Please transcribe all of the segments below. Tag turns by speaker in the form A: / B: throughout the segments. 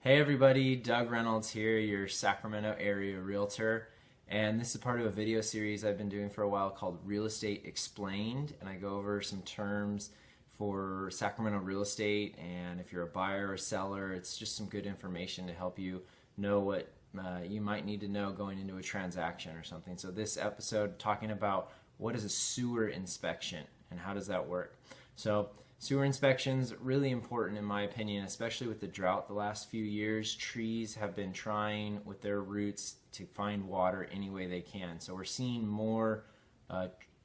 A: Hey everybody, Doug Reynolds here, your Sacramento Area Realtor. And this is part of a video series I've been doing for a while called Real Estate Explained. And I go over some terms for Sacramento real estate. And if you're a buyer or seller, it's just some good information to help you know what you might need to know going into a transaction or something. So this episode talking about what is a sewer inspection and how does that work. So sewer inspections really important in my opinion, especially with the drought the last few years. Trees have been trying with their roots to find water any way they can. So we're seeing more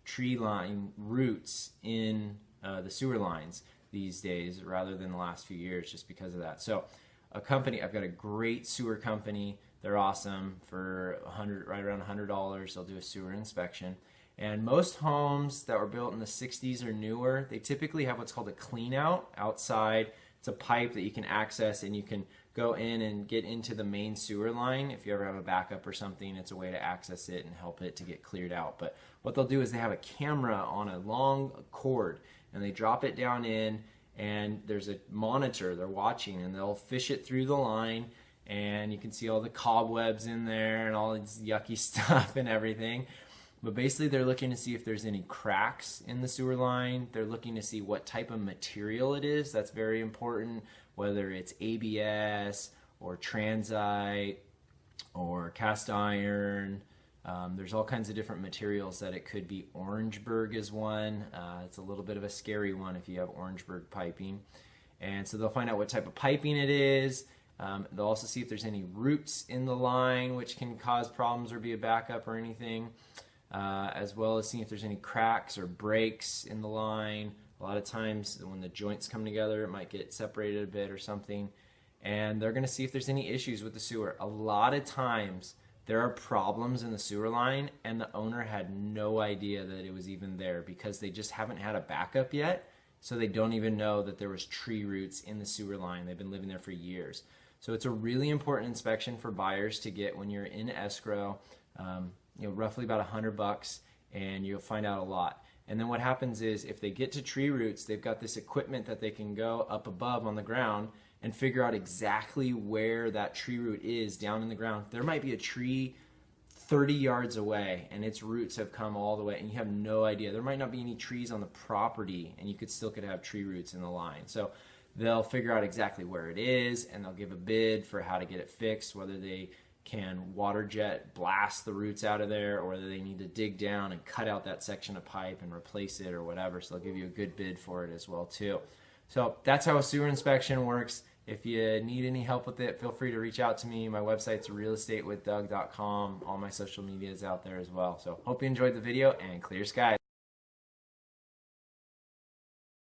A: tree line roots in the sewer lines these days rather than the last few years just because of that. So I've got a great sewer company. They're awesome. For right around $100, they'll do a sewer inspection. And most homes that were built in the 60s or newer, they typically have what's called a clean out outside. It's a pipe that you can access and you can go in and get into the main sewer line. If you ever have a backup or something, it's a way to access it and help it to get cleared out. But what they'll do is they have a camera on a long cord and they drop it down in, and there's a monitor they're watching, and they'll fish it through the line, and you can see all the cobwebs in there and all this yucky stuff and everything. But basically they're looking to see if there's any cracks in the sewer line. They're looking to see what type of material it is. That's very important, whether it's ABS or transite or cast iron. There's all kinds of different materials that it could be. Orangeburg is one. It's a little bit of a scary one if you have Orangeburg piping. And so they'll find out what type of piping it is. They'll also see if there's any roots in the line which can cause problems or be a backup or anything. As well as seeing if there's any cracks or breaks in the line. A lot of times when the joints come together, it might get separated a bit or something. And they're going to see if there's any issues with the sewer. A lot of times there are problems in the sewer line and the owner had no idea that it was even there because they just haven't had a backup yet. So they don't even know that there was tree roots in the sewer line. They've been living there for years. So it's a really important inspection for buyers to get when you're in escrow. Roughly about $100, and you'll find out a lot. And then what happens is if they get to tree roots, they've got this equipment that they can go up above on the ground and figure out exactly where that tree root is down in the ground. There might be a tree 30 yards away and its roots have come all the way and you have no idea. There might not be any trees on the property and you could have tree roots in the line. So they'll figure out exactly where it is and they'll give a bid for how to get it fixed, whether they can water jet blast the roots out of there or whether they need to dig down and cut out that section of pipe and replace it or whatever. So they'll give you a good bid for it as well too. So that's how a sewer inspection works. If you need any help with it, feel free to reach out to me. My website's realestatewithdoug.com. All my social media is out there as well. So hope you enjoyed the video and clear skies.